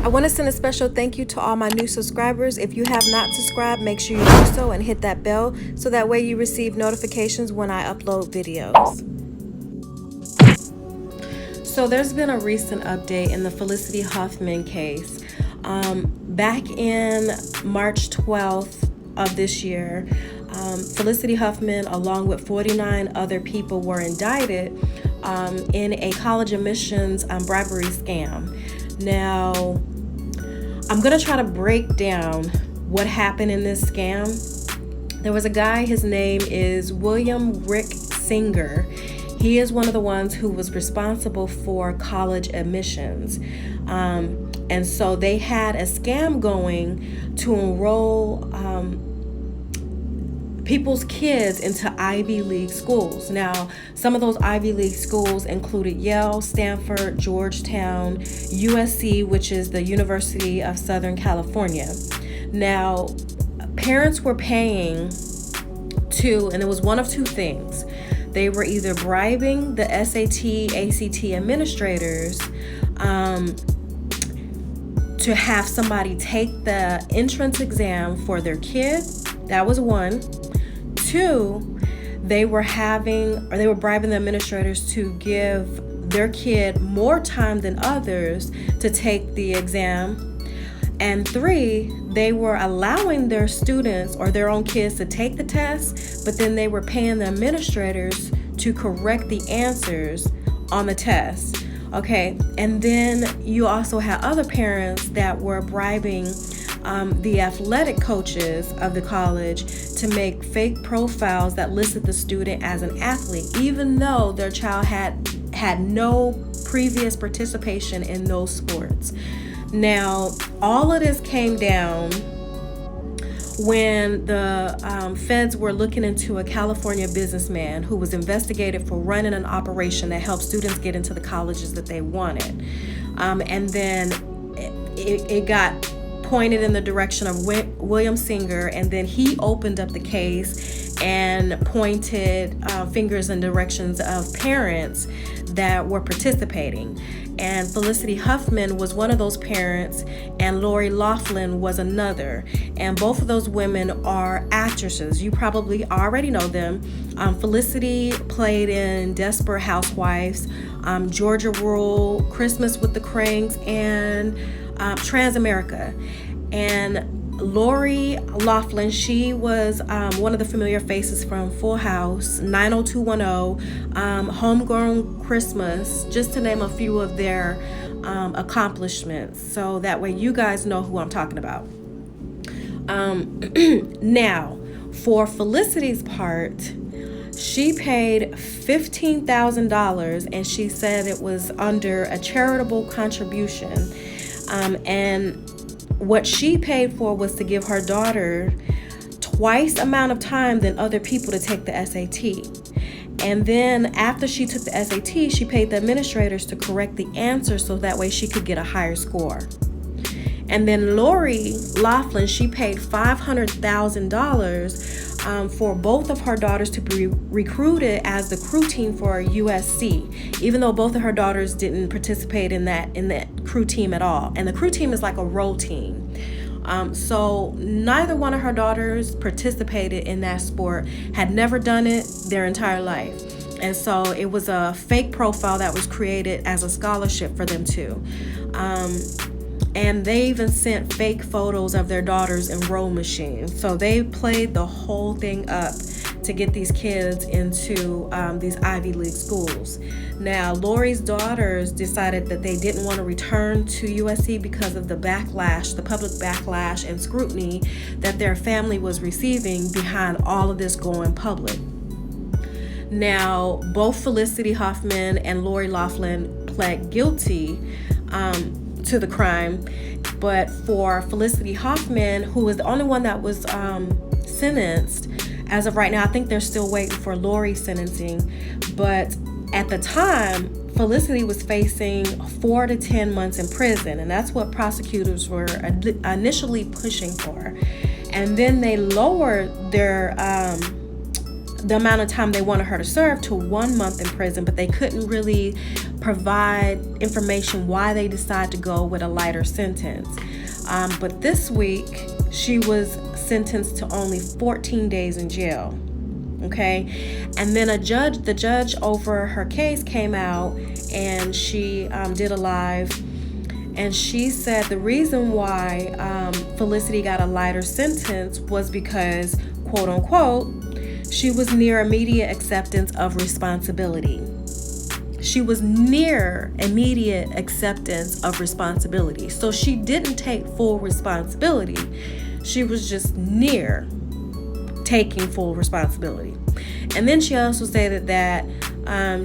I want to send a special thank you to all my new subscribers. If you have not subscribed, make sure you do so and hit that bell so that way you receive notifications when I upload videos. So there's been a recent update in the Felicity Huffman case. Back in March 12th of this year, Felicity Huffman, along with 49 other people, were indicted in a college admissions bribery scam. Now, I'm going to try to break down what happened in this scam. There was a guy, his name is William Rick Singer. He is one of the ones who was responsible for college admissions. And so they had a scam going to enroll people's kids into Ivy League schools. Now, some of those Ivy League schools included Yale, Stanford, Georgetown, USC, which is the University of Southern California. Now, parents were paying and it was one of two things. They were either bribing the SAT, ACT administrators to have somebody take the entrance exam for their kid. That was one. Two, they were bribing the administrators to give their kid more time than others to take the exam. And three, they were allowing their students or their own kids to take the test, but then they were paying the administrators to correct the answers on the test. Okay, and then you also had other parents that were bribing the athletic coaches of the college to make fake profiles that listed the student as an athlete, even though their child had no previous participation in those sports. Now, all of this came down when the feds were looking into a California businessman who was investigated for running an operation that helped students get into the colleges that they wanted. And then it got pointed in the direction of William Singer, and then he opened up the case and pointed fingers in directions of parents that were participating. And Felicity Huffman was one of those parents, and Lori Loughlin was another. And both of those women are actresses. You probably already know them. Felicity played in Desperate Housewives, Georgia Rule, Christmas with the Cranks, and Transamerica. And Lori Loughlin, she was one of the familiar faces from Full House, 90210, Homegrown Christmas, just to name a few of their accomplishments. So that way you guys know who I'm talking about. Now, for Felicity's part, she paid $15,000, and she said it was under a charitable contribution. And what she paid for was to give her daughter twice the amount of time than other people to take the SAT. And then after she took the SAT, she paid the administrators to correct the answer so that way she could get a higher score. And then Lori Loughlin, she paid $500,000 for both of her daughters to be recruited as the crew team for USC, even though both of her daughters didn't participate in that crew team at all. And the crew team is like a role team. So neither one of her daughters participated in that sport, had never done it their entire life. And so it was a fake profile that was created as a scholarship for them too. And they even sent fake photos of their daughters in row machines. So they played the whole thing up to get these kids into these Ivy League schools. Now, Lori's daughters decided that they didn't want to return to USC because of the backlash, the public backlash and scrutiny that their family was receiving behind all of this going public. Now, both Felicity Huffman and Lori Loughlin pled guilty to the crime, but for Felicity Huffman, who was the only one that was sentenced, as of right now, I think they're still waiting for Lori's sentencing, but at the time, Felicity was facing 4 to 10 months in prison, and that's what prosecutors were initially pushing for. And then they lowered their the amount of time they wanted her to serve to 1 month in prison, but they couldn't really provide information why they decide to go with a lighter sentence. But this week, she was sentenced to only 14 days in jail. Okay, and then the judge over her case came out, and she did a live, and she said the reason why Felicity got a lighter sentence was because, quote unquote, she was near immediate acceptance of responsibility. She was near immediate acceptance of responsibility. So she didn't take full responsibility. She was just near taking full responsibility. And then she also stated that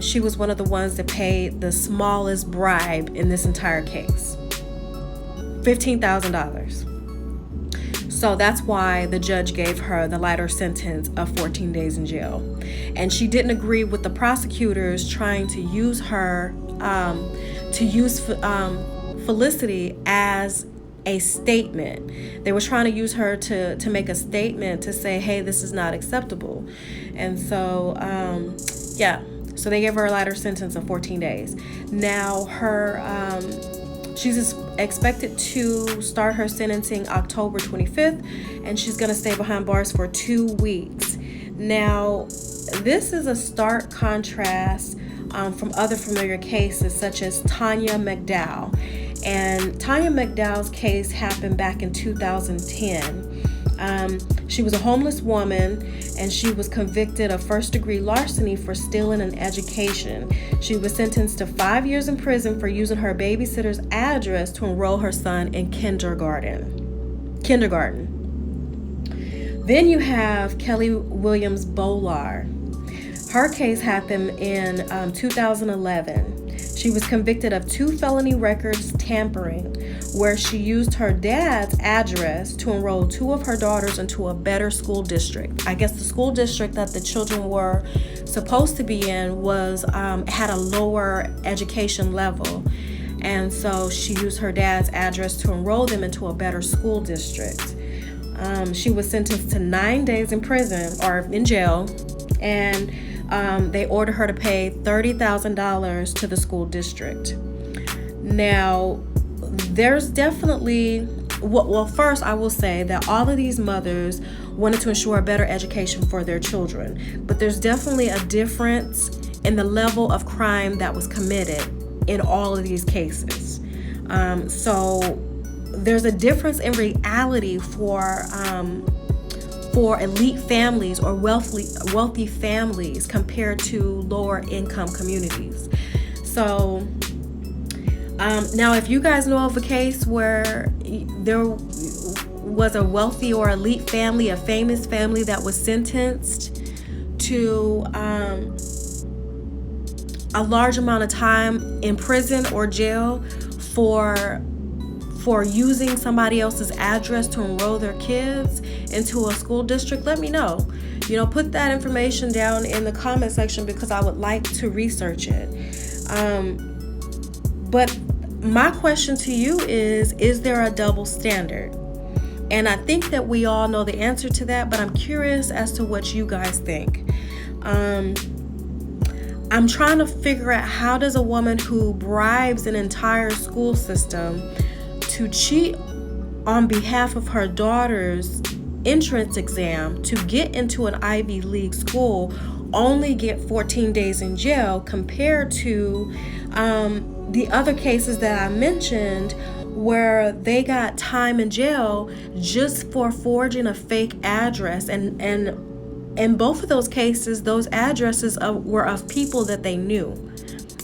she was one of the ones that paid the smallest bribe in this entire case, $15,000. So that's why the judge gave her the lighter sentence of 14 days in jail. And she didn't agree with the prosecutors trying to use her, Felicity as a statement. They were trying to use her to make a statement to say, hey, this is not acceptable. And so, so they gave her a lighter sentence of 14 days. Now she's expected to start her sentencing October 25th, and she's going to stay behind bars for 2 weeks. Now, this is a stark contrast from other familiar cases such as Tanya McDowell. And Tanya McDowell's case happened back in 2010. She was a homeless woman, and she was convicted of first-degree larceny for stealing an education. She was sentenced to 5 years in prison for using her babysitter's address to enroll her son in kindergarten. Then you have Kelly Williams-bolar. Her case happened in 2011. She was convicted of 2 felony records tampering, where she used her dad's address to enroll 2 of her daughters into a better school district. I guess the school district that the children were supposed to be in had a lower education level. And so she used her dad's address to enroll them into a better school district. She was sentenced to 9 days in prison or in jail, and they ordered her to pay $30,000 to the school district. Now, there's definitely, first I will say that all of these mothers wanted to ensure a better education for their children, but there's definitely a difference in the level of crime that was committed in all of these cases. So there's a difference in reality for elite families or wealthy families compared to lower income communities. So now, if you guys know of a case where there was a wealthy or elite family, a famous family that was sentenced to a large amount of time in prison or jail for using somebody else's address to enroll their kids into a school district, let me know. Put that information down in the comment section, because I would like to research it. But my question to you is there a double standard? And I think that we all know the answer to that, but I'm curious as to what you guys think. I'm trying to figure out, how does a woman who bribes an entire school system to cheat on behalf of her daughter's entrance exam to get into an Ivy League school only get 14 days in jail, compared to the other cases that I mentioned where they got time in jail just for forging a fake address, and in both of those cases, those addresses were of people that they knew.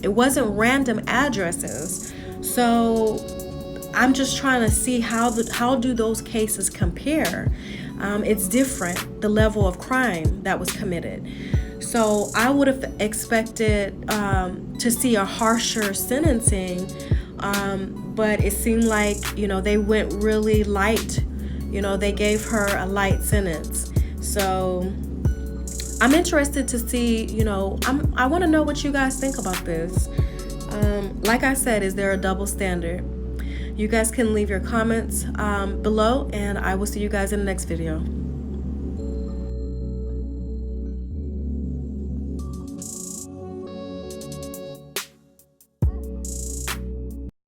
It wasn't random addresses. So I'm just trying to see how do those cases compare. It's different, the level of crime that was committed. So I would have expected to see a harsher sentencing, but it seemed like, they went really light. They gave her a light sentence. So I'm interested to see, I want to know what you guys think about this. Like I said, is there a double standard? You guys can leave your comments below, and I will see you guys in the next video.